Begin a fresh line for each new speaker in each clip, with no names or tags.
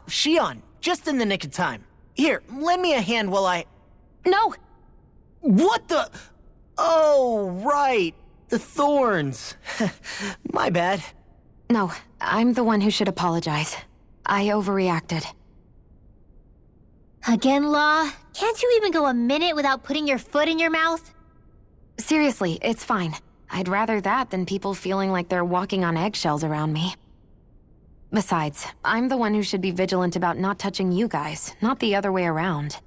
Shion, just in the nick of time. Here, lend me a hand while I...
No!
What the... Oh, right. The thorns. My bad.
No, I'm the one who should apologize. I overreacted.
Again, Law? Can't you even go a minute without putting your foot in your mouth?
Seriously, it's fine. I'd rather that than people feeling like they're walking on eggshells around me. Besides, I'm the one who should be vigilant about not touching you guys, not the other way around.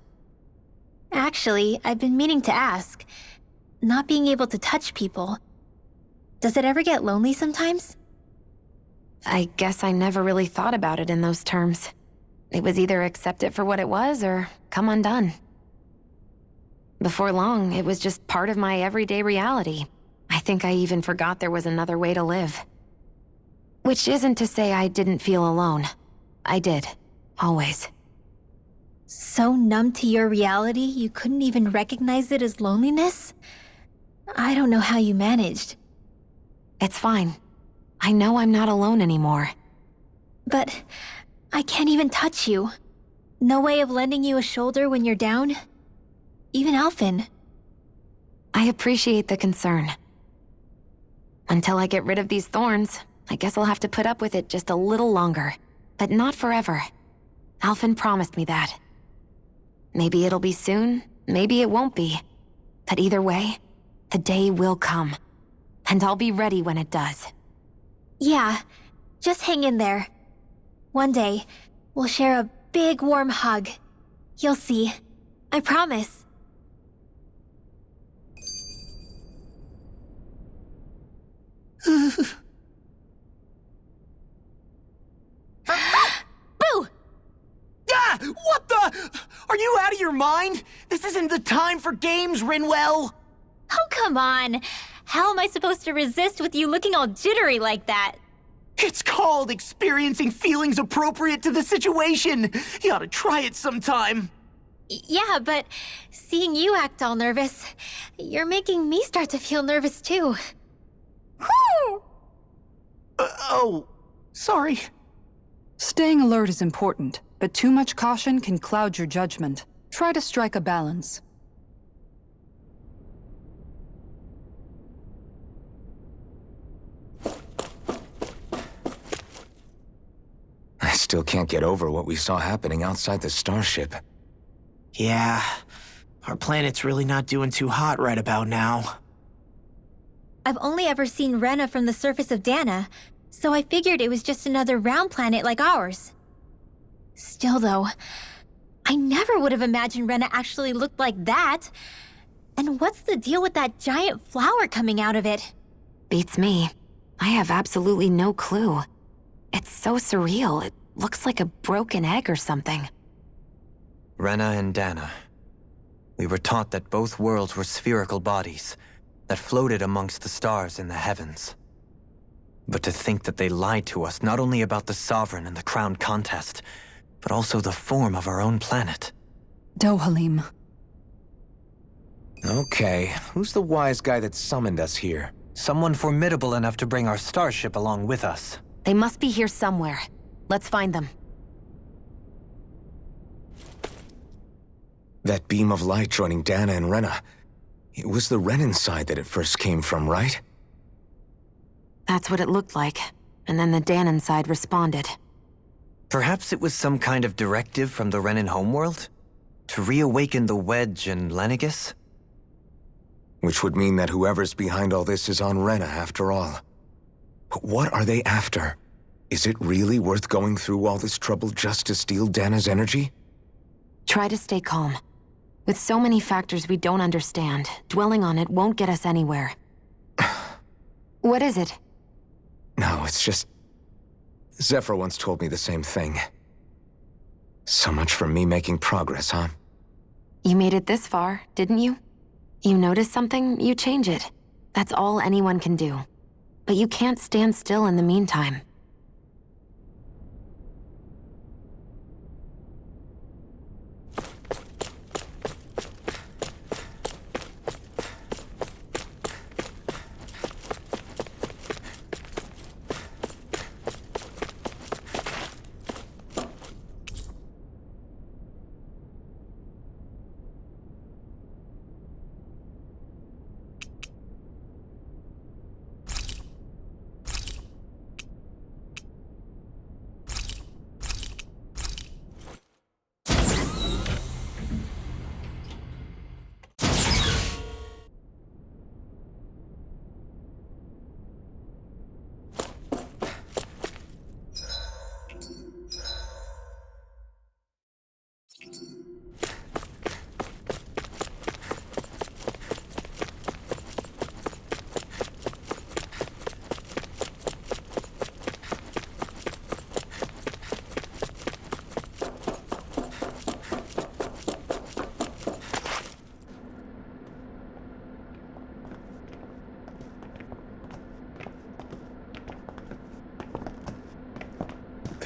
Actually, I've been meaning to ask. Not being able to touch people, does it ever get lonely sometimes?
I guess I never really thought about it in those terms. It was either accept it for what it was or come undone. Before long, it was just part of my everyday reality. I think I even forgot there was another way to live. Which isn't to say I didn't feel alone. I did. Always.
So numb to your reality, you couldn't even recognize it as loneliness? I don't know how you managed.
It's fine. I know I'm not alone anymore.
But I can't even touch you. No way of lending you a shoulder when you're down? Even Alphen.
I appreciate the concern. Until I get rid of these thorns, I guess I'll have to put up with it just a little longer. But not forever. Alphen promised me that. Maybe it'll be soon, maybe it won't be. But either way, the day will come. And I'll be ready when it does.
Yeah, just hang in there. One day, we'll share a big warm hug. You'll see. I promise. Boo!
Ah! What the? Are you out of your mind? This isn't the time for games, Rinwell!
Oh, come on. How am I supposed to resist with you looking all jittery like that?
It's called experiencing feelings appropriate to the situation. You ought to try it sometime.
Yeah, but seeing you act all nervous, you're making me start to feel nervous too.
Oh, sorry.
Staying alert is important, but too much caution can cloud your judgment. Try to strike a balance.
I still can't get over what we saw happening outside the starship.
Yeah, our planet's really not doing too hot right about now.
I've only ever seen Rena from the surface of Dana, so I figured it was just another round planet like ours. Still though, I never would have imagined Rena actually looked like that. And what's the deal with that giant flower coming out of it?
Beats me. I have absolutely no clue. It's so surreal. It looks like a broken egg or something.
Rena and Dana. We were taught that both worlds were spherical bodies that floated amongst the stars in the heavens. But to think that they lied to us not only about the Sovereign and the crown contest, but also the form of our own planet.
Dohalim.
Okay, who's the wise guy that summoned us here?
Someone formidable enough to bring our starship along with us.
They must be here somewhere. Let's find them.
That beam of light joining Dana and Rena. It was the Renan side that it first came from, right?
That's what it looked like. And then the Danon side responded.
Perhaps it was some kind of directive from the Renan homeworld? To reawaken the Wedge and Lenegis?
Which would mean that whoever's behind all this is on Rena after all. But what are they after? Is it really worth going through all this trouble just to steal Dana's energy?
Try to stay calm. With so many factors we don't understand, dwelling on it won't get us anywhere. What is it?
No, it's just... Zephyr once told me the same thing. So much for me making progress, huh?
You made it this far, didn't you? You notice something, you change it. That's all anyone can do. But you can't stand still in the meantime.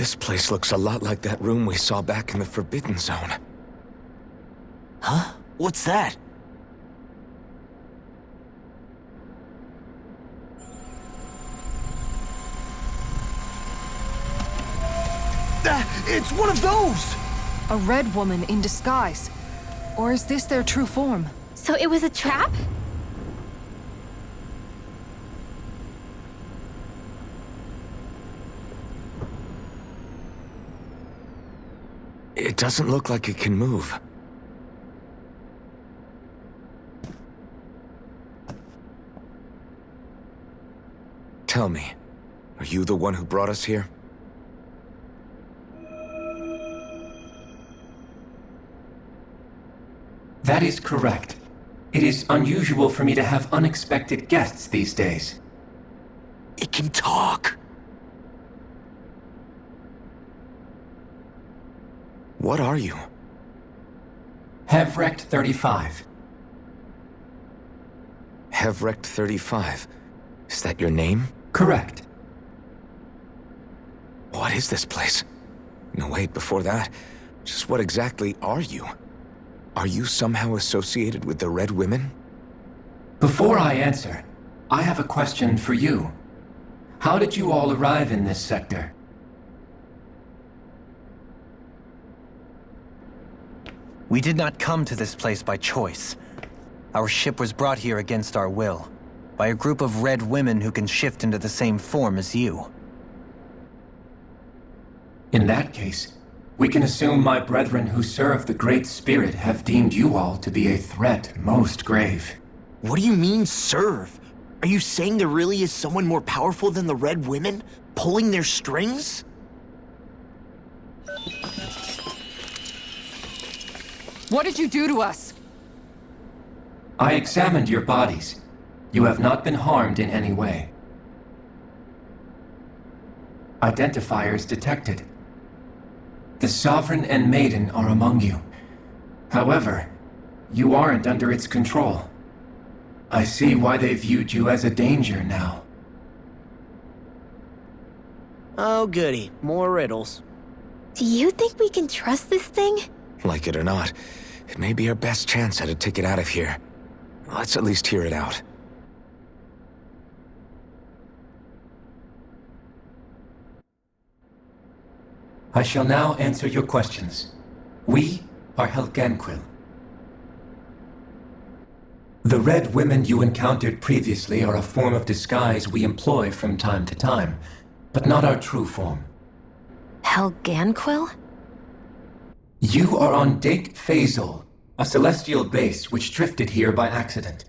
This place looks a lot like that room we saw back in the Forbidden Zone.
Huh? What's that? It's one of those!
A red woman in disguise. Or is this their true form?
So it was a trap?
It doesn't look like it can move. Tell me, are you the one who brought us here?
That is correct. It is unusual for me to have unexpected guests these days.
It can talk!
What are you?
Hevrect 35.
Hevrect 35. Is that your name?
Correct.
What is this place? No, wait, before that, just what exactly are you? Are you somehow associated with the Red Women?
Before I answer, I have a question for you. How did you all arrive in this sector?
We did not come to this place by choice. Our ship was brought here against our will, by a group of red women who can shift into the same form as you.
In that case, we can assume my brethren who serve the Great Spirit have deemed you all to be a threat most grave.
What do you mean, serve? Are you saying there really is someone more powerful than the Red Women, pulling their strings?
What did you do to us?
I examined your bodies. You have not been harmed in any way. Identifiers detected. The Sovereign and Maiden are among you. However, you aren't under its control. I see why they viewed you as a danger now.
Oh goody, more riddles.
Do you think we can trust this thing?
Like it or not, it may be our best chance at a ticket out of here. Let's at least hear it out.
I shall now answer your questions. We are Helganquil. The red women you encountered previously are a form of disguise we employ from time to time, but not our true form.
Helganquil?
You are on Dake Phasol, a celestial base which drifted here by accident.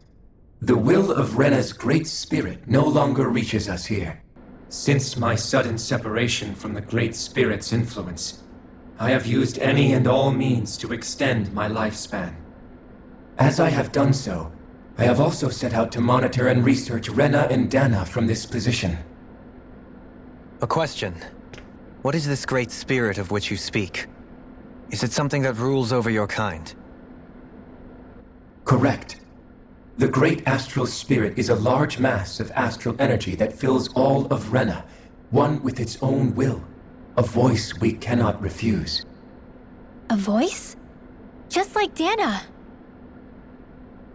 The will of Rena's great spirit no longer reaches us here. Since my sudden separation from the Great Spirit's influence, I have used any and all means to extend my lifespan. As I have done so, I have also set out to monitor and research Rena and Dana from this position.
A question. What is this great spirit of which you speak? Is it something that rules over your kind?
Correct. The Great Astral Spirit is a large mass of astral energy that fills all of Rena, one with its own will, a voice we cannot refuse.
A voice? Just like Dana.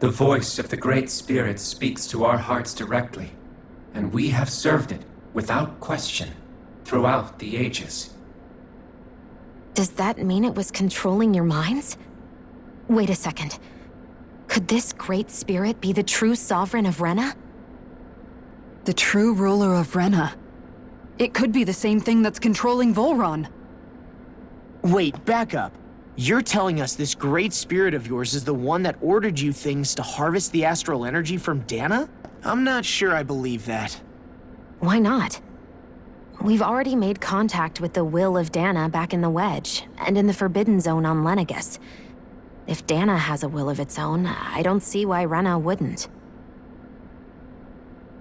The voice of the Great Spirit speaks to our hearts directly, and we have served it, without question, throughout the ages.
Does that mean it was controlling your minds? Wait a second. Could this great spirit be the true sovereign of Rena?
The true ruler of Rena. It could be the same thing that's controlling Volron.
Wait, back up. You're telling us this great spirit of yours is the one that ordered you things to harvest the astral energy from Dana? I'm not sure I believe that.
Why not? We've already made contact with the will of Dana back in the Wedge, and in the Forbidden Zone on Lenegus. If Dana has a will of its own, I don't see why Rena wouldn't.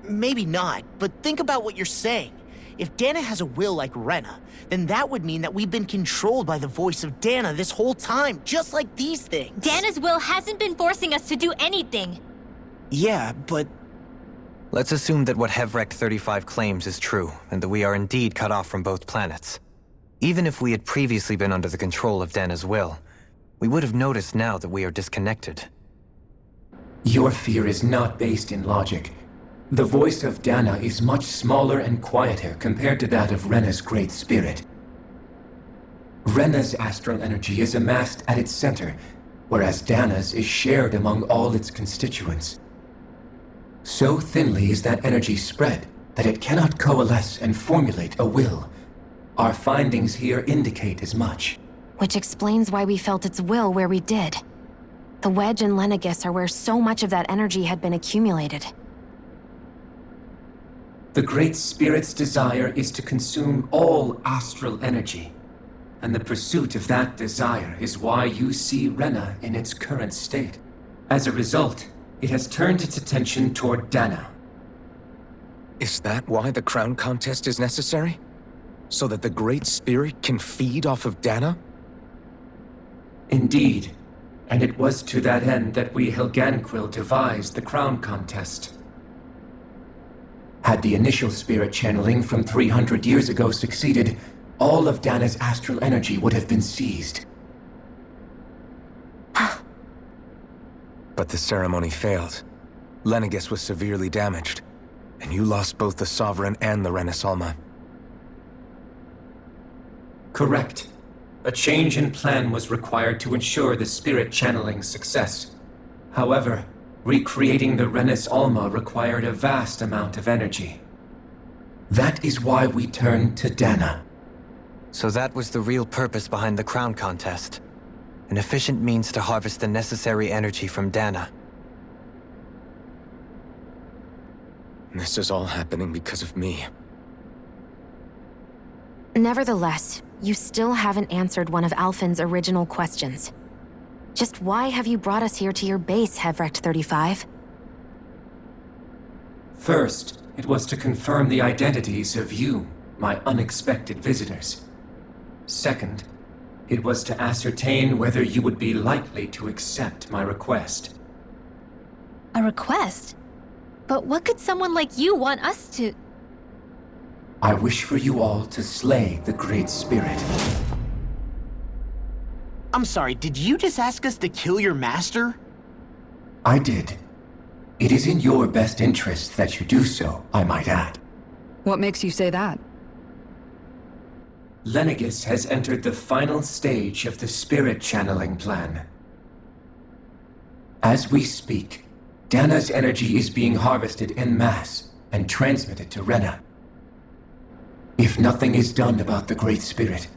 Maybe not, but think about what you're saying. If Dana has a will like Rena, then that would mean that we've been controlled by the voice of Dana this whole time, just like these things.
Dana's will hasn't been forcing us to do anything.
Yeah, but
Let's assume that what Hevrect 35 claims is true, and that we are indeed cut off from both planets. Even if we had previously been under the control of Dana's will, we would have noticed now that we are disconnected.
Your fear is not based in logic. The voice of Dana is much smaller and quieter compared to that of Rena's great spirit. Rena's astral energy is amassed at its center, whereas Dana's is shared among all its constituents. So thinly is that energy spread that it cannot coalesce and formulate a will. Our findings here indicate as much.
Which explains why we felt its will where we did. The Wedge and Lenegis are where so much of that energy had been accumulated.
The Great Spirit's desire is to consume all astral energy. And the pursuit of that desire is why you see Rena in its current state. As a result, it has turned its attention toward Dana.
Is that why the crown contest is necessary? So that the Great Spirit can feed off of Dana?
Indeed. And it was to that end that we Helganquil devised the crown contest. Had the initial spirit channeling from 300 years ago succeeded, all of Dana's astral energy would have been seized.
But the ceremony failed. Lenegis was severely damaged, and you lost both the Sovereign and the Renasalma.
Correct. A change in plan was required to ensure the spirit channeling's success. However, recreating the Renis Alma required a vast amount of energy. That is why we turned to Dana.
So that was the real purpose behind the crown contest. An efficient means to harvest the necessary energy from Dana.
This is all happening because of me.
Nevertheless, you still haven't answered one of Alphen's original questions. Just why have you brought us here to your base, Hevrecht 35?
First, it was to confirm the identities of you, my unexpected visitors. Second, it was to ascertain whether you would be likely to accept my request.
A request? But what could someone like you want us to...
I wish for you all to slay the Great Spirit.
I'm sorry, did you just ask us to kill your master?
I did. It is in your best interest that you do so, I might add.
What makes you say that?
Lenegis has entered the final stage of the spirit channeling plan. As we speak, Dana's energy is being harvested en masse and transmitted to Rena. If nothing is done about the Great Spirit,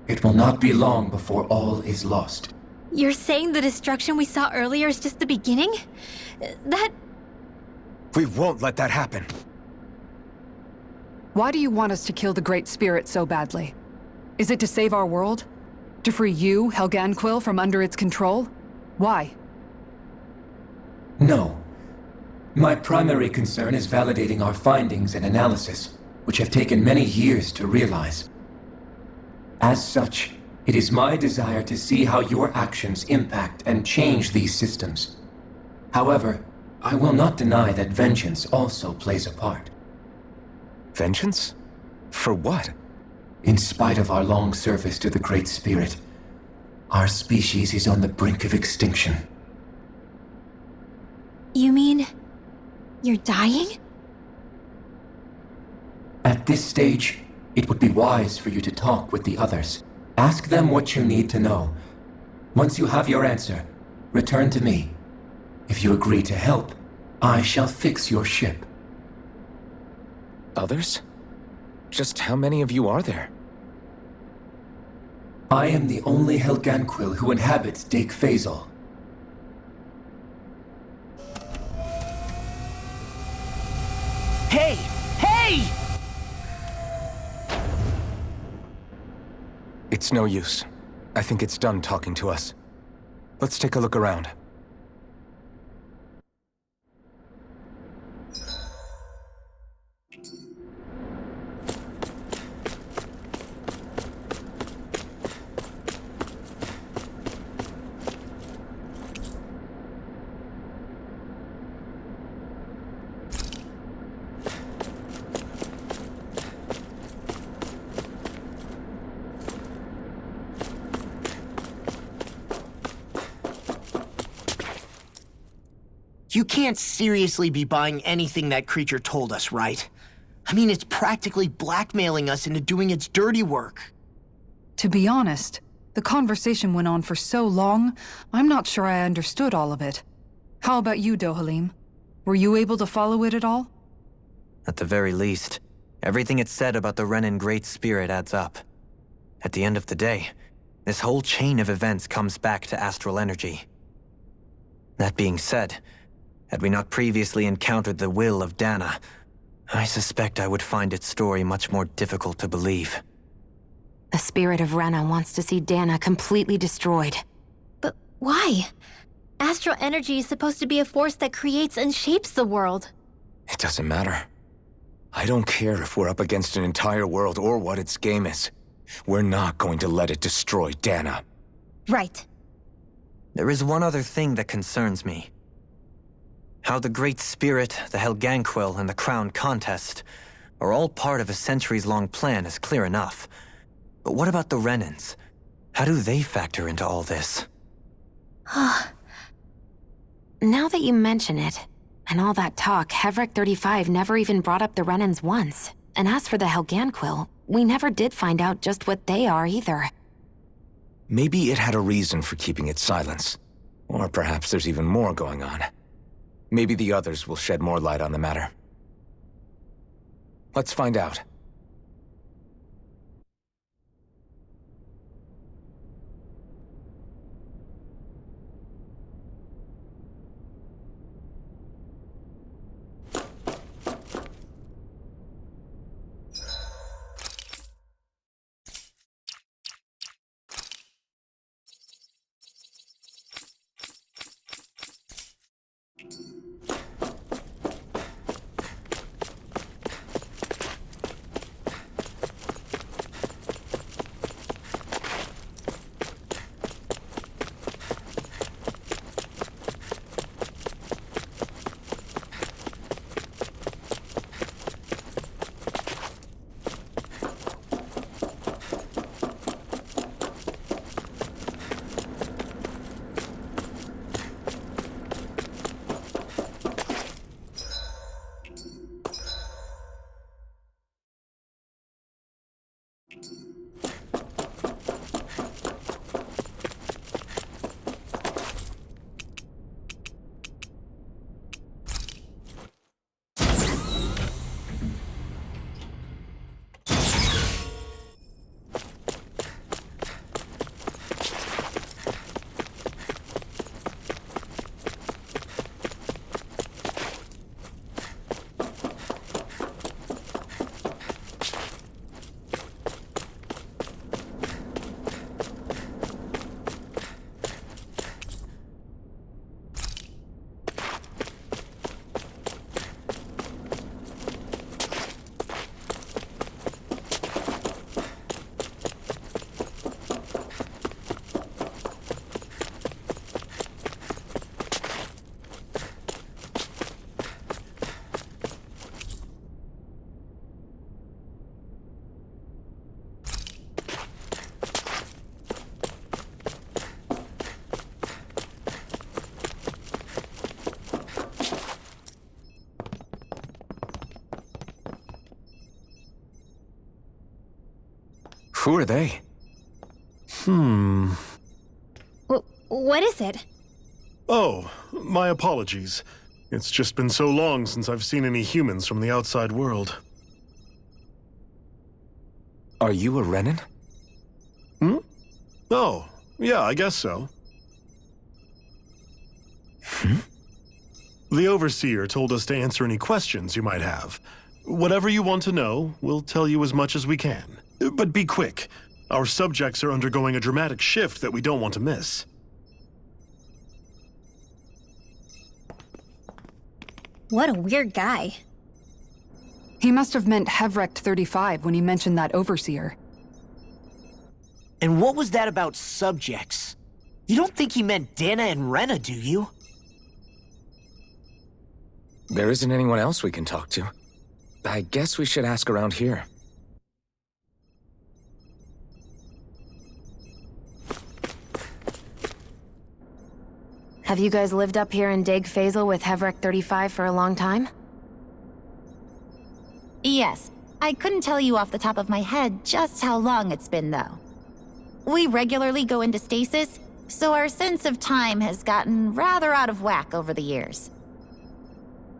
it will not be long before all is lost.
You're saying the destruction we saw earlier is just the beginning? That...
We won't let that happen.
Why do you want us to kill the Great Spirit so badly? Is it to save our world? To free you, Helganquil, from under its control? Why?
No. My primary concern is validating our findings and analysis, which have taken many years to realize. As such, it is my desire to see how your actions impact and change these systems. However, I will not deny that vengeance also plays a part.
Vengeance? For what?
In spite of our long service to the Great Spirit, our species is on the brink of extinction.
You mean... you're dying?
At this stage, it would be wise for you to talk with the others. Ask them what you need to know. Once you have your answer, return to me. If you agree to help, I shall fix your ship.
Others? Just how many of you are there?
I am the only Helganquil who inhabits Dake Faisal.
Hey! Hey!
It's no use. I think it's done talking to us. Let's take a look around.
You can't seriously be buying anything that creature told us, right? I mean, it's practically blackmailing us into doing its dirty work.
To be honest, the conversation went on for so long, I'm not sure I understood all of it. How about you, Dohalim? Were you able to follow it at all?
At the very least, everything it said about the Renan Great Spirit adds up. At the end of the day, this whole chain of events comes back to astral energy. That being said, had we not previously encountered the will of Dana, I suspect I would find its story much more difficult to believe.
The spirit of Rena wants to see Dana completely destroyed.
But why? Astral energy is supposed to be a force that creates and shapes the world.
It doesn't matter. I don't care if we're up against an entire world or what its game is. We're not going to let it destroy Dana.
Right.
There is one other thing that concerns me. How the Great Spirit, the Helganquil, and the Crown Contest are all part of a centuries-long plan is clear enough. But what about the Renans? How do they factor into all this?
Now that you mention it, and all that talk, Hevric 35 never even brought up the Renans once. And as for the Helganquil, we never did find out just what they are either.
Maybe it had a reason for keeping its silence. Or perhaps there's even more going on. Maybe the others will shed more light on the matter. Let's find out. Who are they?
What is it?
Oh, my apologies. It's just been so long since I've seen any humans from the outside world.
Are you a Renan?
Oh, yeah, I guess so. The Overseer told us to answer any questions you might have. Whatever you want to know, we'll tell you as much as we can. But be quick. Our subjects are undergoing a dramatic shift that we don't want to miss.
What a weird guy.
He must have meant Hevric 35 when he mentioned that Overseer.
And what was that about subjects? You don't think he meant Dana and Rena, do you?
There isn't anyone else we can talk to. I guess we should ask around here.
Have you guys lived up here in Dig Faisal with Hevrek 35 for a long time?
Yes. I couldn't tell you off the top of my head just how long it's been, though. We regularly go into stasis, so our sense of time has gotten rather out of whack over the years.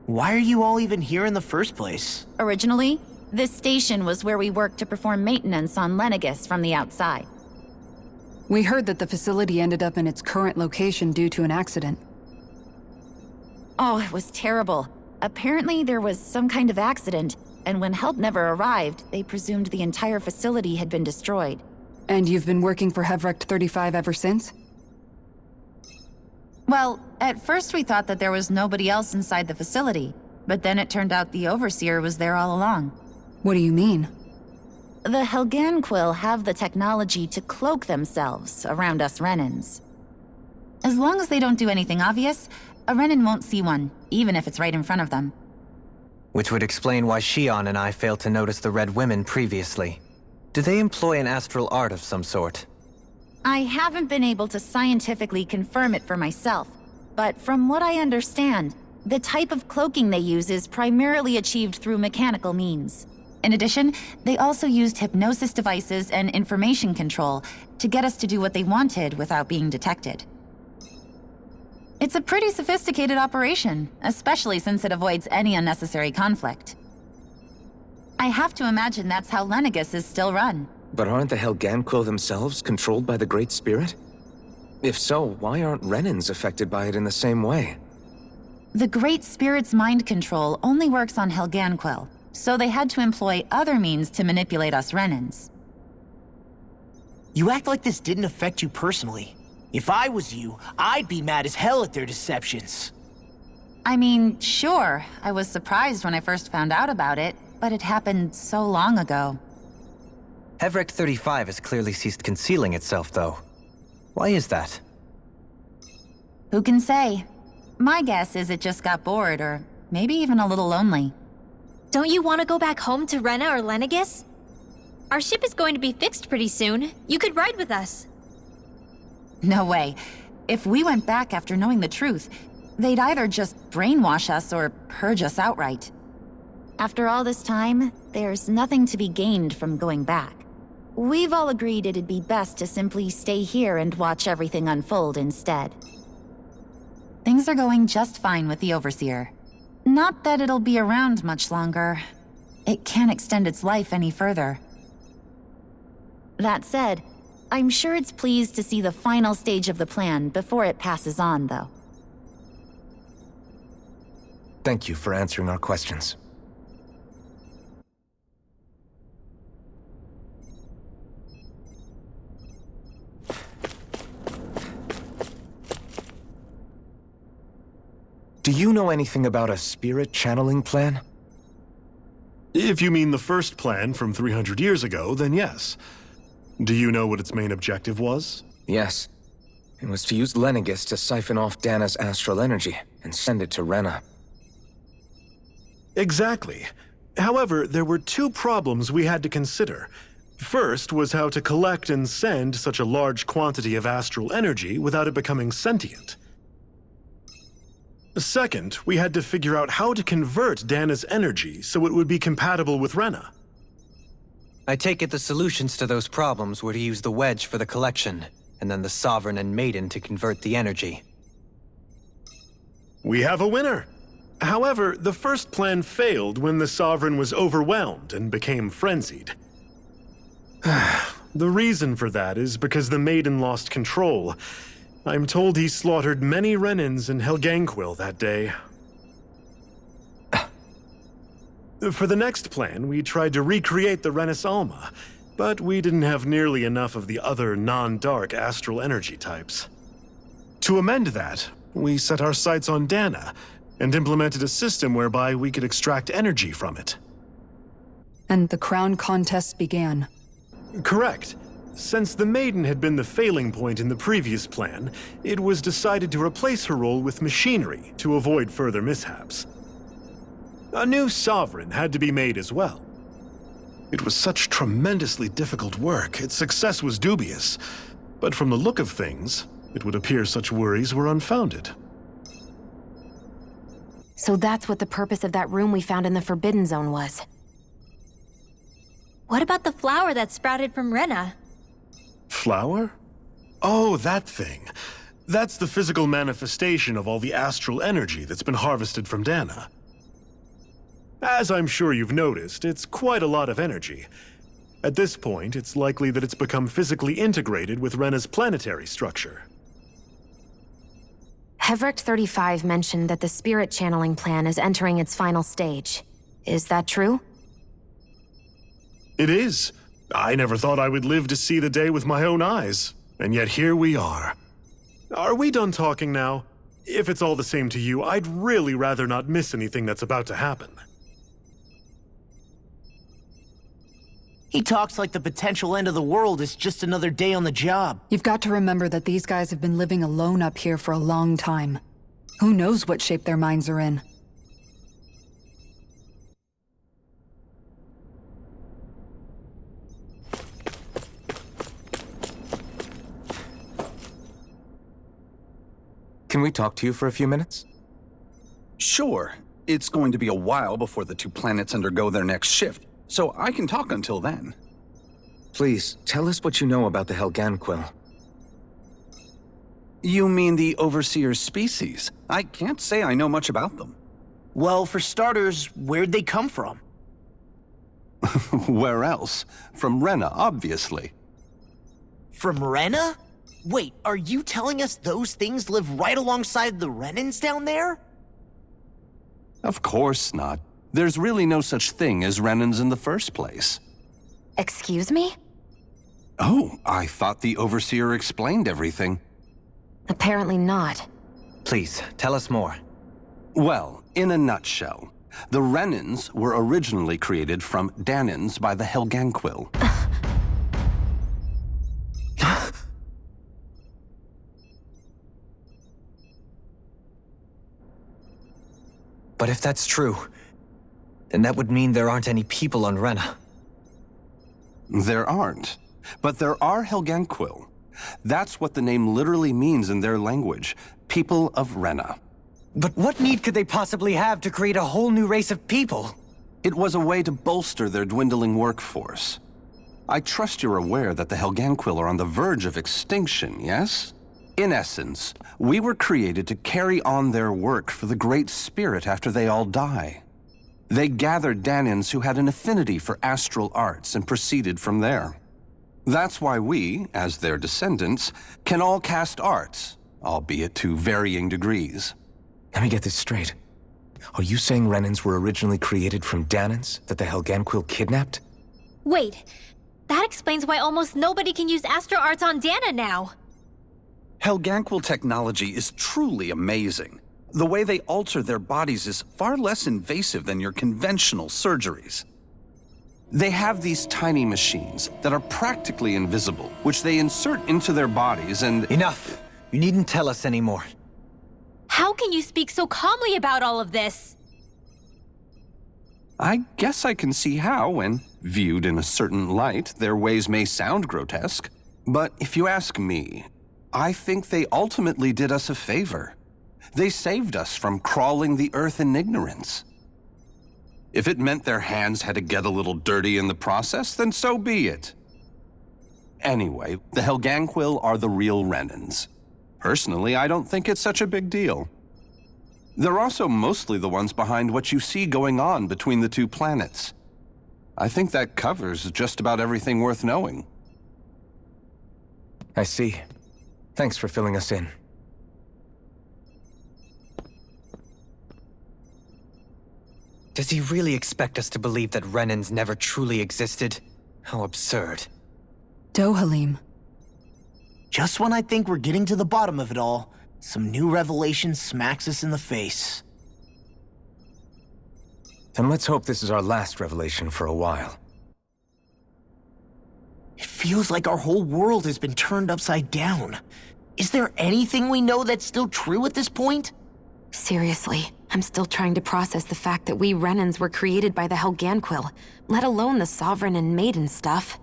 Why are you all even here in the first place?
Originally, this station was where we worked to perform maintenance on Lenegis from the outside.
We heard that the facility ended up in its current location due to an accident.
Oh, it was terrible. Apparently there was some kind of accident, and when help never arrived, they presumed the entire facility had been destroyed.
And you've been working for Hevrek 35 ever since?
Well, at first we thought that there was nobody else inside the facility, but then it turned out the Overseer was there all along.
What do you mean?
The Helganquil have the technology to cloak themselves around us Renans. As long as they don't do anything obvious, a Renan won't see one, even if it's right in front of them.
Which would explain why Shion and I failed to notice the Red Women previously. Do they employ an astral art of some sort?
I haven't been able to scientifically confirm it for myself, but from what I understand, the type of cloaking they use is primarily achieved through mechanical means. In addition, they also used hypnosis devices and information control to get us to do what they wanted without being detected. It's a pretty sophisticated operation, especially since it avoids any unnecessary conflict. I have to imagine that's how Lenegis is still run.
But aren't the Helganquil themselves controlled by the Great Spirit? If so, why aren't Renans affected by it in the same way?
The Great Spirit's mind control only works on Helganquil, so they had to employ other means to manipulate us Renans.
You act like this didn't affect you personally. If I was you, I'd be mad as hell at their deceptions.
I mean, sure, I was surprised when I first found out about it, but it happened so long ago.
Hevrek 35 has clearly ceased concealing itself, though. Why is that?
Who can say? My guess is it just got bored, or maybe even a little lonely.
Don't you want to go back home to Rena or Lenegis? Our ship is going to be fixed pretty soon. You could ride with us.
No way. If we went back after knowing the truth, they'd either just brainwash us or purge us outright. After all this time, there's nothing to be gained from going back. We've all agreed it'd be best to simply stay here and watch everything unfold instead. Things are going just fine with the Overseer. Not that it'll be around much longer. It can't extend its life any further. That said, I'm sure it's pleased to see the final stage of the plan before it passes on, though.
Thank you for answering our questions. Do you know anything about a spirit channeling plan?
If you mean the first plan from 300 years ago, then yes. Do you know what its main objective was?
Yes. It was to use Lenegis to siphon off Dana's astral energy and send it to Rena.
Exactly. However, there were two problems we had to consider. First was how to collect and send such a large quantity of astral energy without it becoming sentient. Second, we had to figure out how to convert Dana's energy so it would be compatible with Rena.
I take it the solutions to those problems were to use the wedge for the collection, and then the Sovereign and Maiden to convert the energy.
We have a winner. However, the first plan failed when the Sovereign was overwhelmed and became frenzied. The reason for that is because the Maiden lost control. I'm told he slaughtered many Renans in Helganquil that day. For the next plan, we tried to recreate the Renis Alma, but we didn't have nearly enough of the other non-dark astral energy types. To amend that, we set our sights on Dana, and implemented a system whereby we could extract energy from it.
And the crown contest began.
Correct. Since the Maiden had been the failing point in the previous plan, it was decided to replace her role with machinery to avoid further mishaps. A new Sovereign had to be made as well. It was such tremendously difficult work, its success was dubious. But from the look of things, It would appear such worries were unfounded.
So that's what the purpose of that room we found in the Forbidden Zone was.
What about the flower that sprouted from Rena?
Flower? Oh, that thing. That's the physical manifestation of all the astral energy that's been harvested from Dana. As I'm sure you've noticed, it's quite a lot of energy. At this point, it's likely that it's become physically integrated with Rena's planetary structure.
Hevricht 35 mentioned that the spirit channeling plan is entering its final stage. Is that true?
It is. I never thought I would live to see the day with my own eyes, and yet here we are. Are we done talking now? If it's all the same to you, I'd really rather not miss anything that's about to happen.
He talks like the potential end of the world is just another day on the job.
You've got to remember that these guys have been living alone up here for a long time. Who knows what shape their minds are in?
Can we talk to you for a few minutes?
Sure. It's going to be a while before the two planets undergo their next shift, so I can talk until then.
Please, tell us what you know about the Helganquil.
You mean the Overseer's species? I can't say I know much about them.
Well, for starters, where'd they come from?
Where else? From Rena, obviously.
From Rena? Wait, are you telling us those things live right alongside the Renans down there?
Of course not. There's really no such thing as Renans in the first place.
Excuse me?
Oh, I thought the Overseer explained everything.
Apparently not.
Please, tell us more.
Well, in a nutshell, the Renans were originally created from Danans by the Helganquil.
But if that's true, then that would mean there aren't any people on Rena.
There aren't. But there are Helganquil. That's what the name literally means in their language. People of Rena.
But what need could they possibly have to create a whole new race of people?
It was a way to bolster their dwindling workforce. I trust you're aware that the Helganquil are on the verge of extinction, yes? In essence, we were created to carry on their work for the Great Spirit after they all die. They gathered Danans who had an affinity for astral arts and proceeded from there. That's why we, as their descendants, can all cast arts, albeit to varying degrees.
Let me get this straight. Are you saying Renans were originally created from Danans that the Helganquil kidnapped?
Wait, that explains why almost nobody can use astral arts on Dana now.
Helganquil technology is truly amazing. The way they alter their bodies is far less invasive than your conventional surgeries. They have these tiny machines that are practically invisible, which they insert into their bodies and—
Enough! You needn't tell us anymore.
How can you speak so calmly about all of this?
I guess I can see how, when viewed in a certain light, their ways may sound grotesque. But if you ask me, I think they ultimately did us a favor. They saved us from crawling the earth in ignorance. If it meant their hands had to get a little dirty in the process, then so be it. Anyway, the Helganquil are the real Renans. Personally, I don't think it's such a big deal. They're also mostly the ones behind what you see going on between the two planets. I think that covers just about everything worth knowing.
I see. Thanks for filling us in.
Does he really expect us to believe that Renans never truly existed? How absurd.
Dohalim.
Just when I think we're getting to the bottom of it all, some new revelation smacks us in the face.
Then let's hope this is our last revelation for a while.
It feels like our whole world has been turned upside down. Is there anything we know that's still true at this point?
Seriously, I'm still trying to process the fact that we Renans were created by the Helganquil, let alone the Sovereign and Maiden stuff.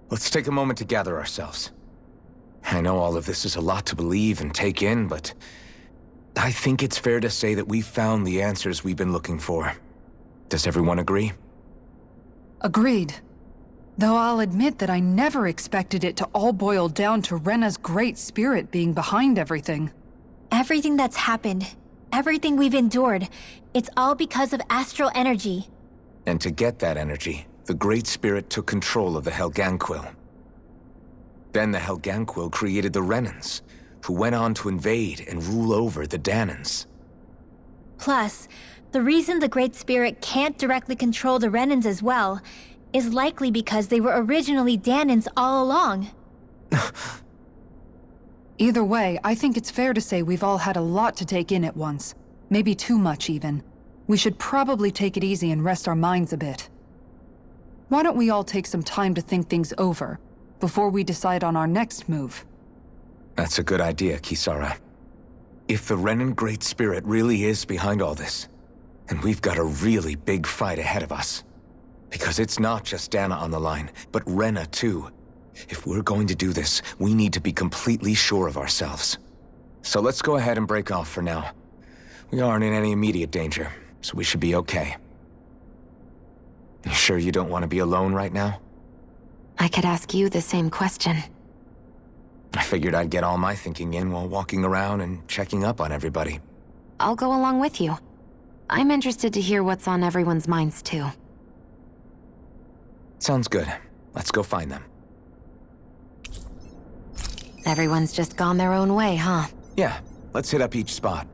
Let's take a moment to gather ourselves. I know all of this is a lot to believe and take in, but I think it's fair to say that we've found the answers we've been looking for. Does everyone agree?
Agreed. Though I'll admit that I never expected it to all boil down to Rena's great spirit being behind everything.
Everything that's happened, everything we've endured, it's all because of astral energy.
And to get that energy, the Great Spirit took control of the Helganquil. Then the Helganquil created the Renans, who went on to invade and rule over the Danans.
Plus, the reason the Great Spirit can't directly control the Renans as well is likely because they were originally Danans all along.
Either way, I think it's fair to say we've all had a lot to take in at once. Maybe too much, even. We should probably take it easy and rest our minds a bit. Why don't we all take some time to think things over, before we decide on our next move?
That's a good idea, Kisara. If the Renan Great Spirit really is behind all this, then we've got a really big fight ahead of us. Because it's not just Dana on the line, but Rena too. If we're going to do this, we need to be completely sure of ourselves. So let's go ahead and break off for now. We aren't in any immediate danger, so we should be okay. You sure you don't want to be alone right now?
I could ask you the same question.
I figured I'd get all my thinking in while walking around and checking up on everybody.
I'll go along with you. I'm interested to hear what's on everyone's minds too.
Sounds good. Let's go find them.
Everyone's just gone their own way, huh?
Yeah, let's hit up each spot.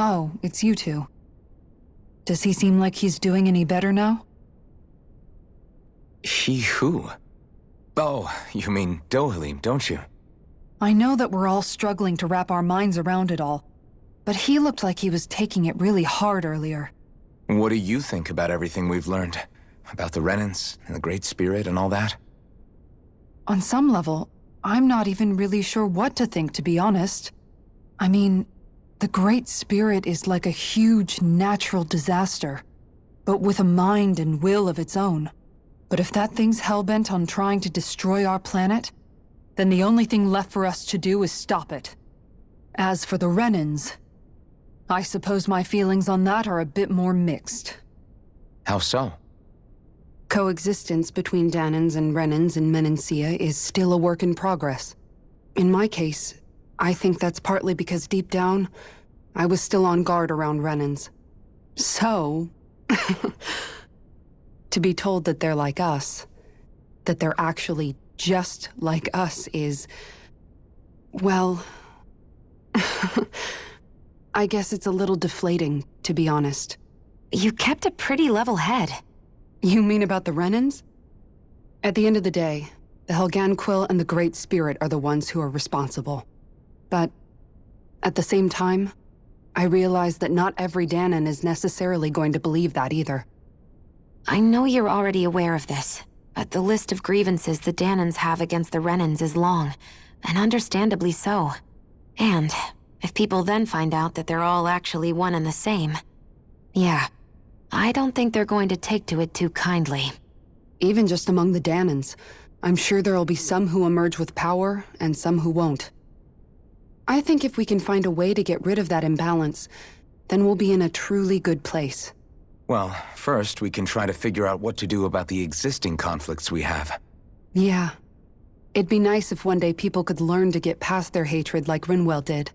Oh, it's you two. Does he seem like he's doing any better now?
He who? Oh, you mean Dohalim, don't you?
I know that we're all struggling to wrap our minds around it all, but he looked like he was taking it really hard earlier.
What do you think about everything we've learned? About the Renans and the Great Spirit and all that?
On some level, I'm not even really sure what to think, to be honest. I mean, the Great Spirit is like a huge natural disaster, but with a mind and will of its own. But if that thing's hellbent on trying to destroy our planet, then the only thing left for us to do is stop it. As for the Renans, I suppose my feelings on that are a bit more mixed.
How so?
Coexistence between Danans and Renans in Menancia is still a work in progress. In my case, I think that's partly because deep down, I was still on guard around Renans. So, to be told that they're like us, that they're actually just like us is, well, I guess it's a little deflating, to be honest.
You kept a pretty level head.
You mean about the Renans? At the end of the day, the Helganquil and the Great Spirit are the ones who are responsible. But at the same time, I realize that not every Danan is necessarily going to believe that either.
I know you're already aware of this, but the list of grievances the Danans have against the Renans is long, and understandably so. And if people then find out that they're all actually one and the same, yeah, I don't think they're going to take to it too kindly.
Even just among the Danans, I'm sure there'll be some who emerge with power and some who won't. I think if we can find a way to get rid of that imbalance, then we'll be in a truly good place.
Well, first we can try to figure out what to do about the existing conflicts we have.
Yeah. It'd be nice if one day people could learn to get past their hatred like Rinwell did.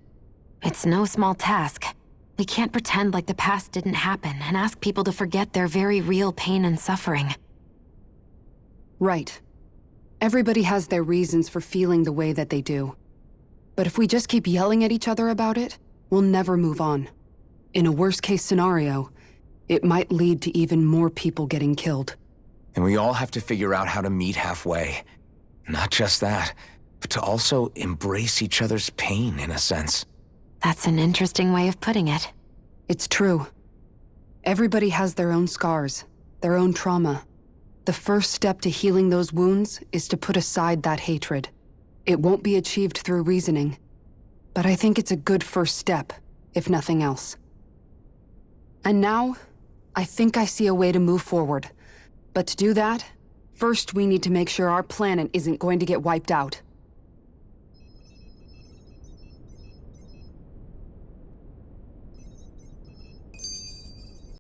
It's no small task. We can't pretend like the past didn't happen and ask people to forget their very real pain and suffering.
Right. Everybody has their reasons for feeling the way that they do. But if we just keep yelling at each other about it, we'll never move on. In a worst-case scenario, it might lead to even more people getting killed.
And we all have to figure out how to meet halfway. Not just that, but to also embrace each other's pain, in a sense.
That's an interesting way of putting it.
It's true. Everybody has their own scars, their own trauma. The first step to healing those wounds is to put aside that hatred. It won't be achieved through reasoning, but I think it's a good first step, if nothing else. And now, I think I see a way to move forward. But to do that, first we need to make sure our planet isn't going to get wiped out.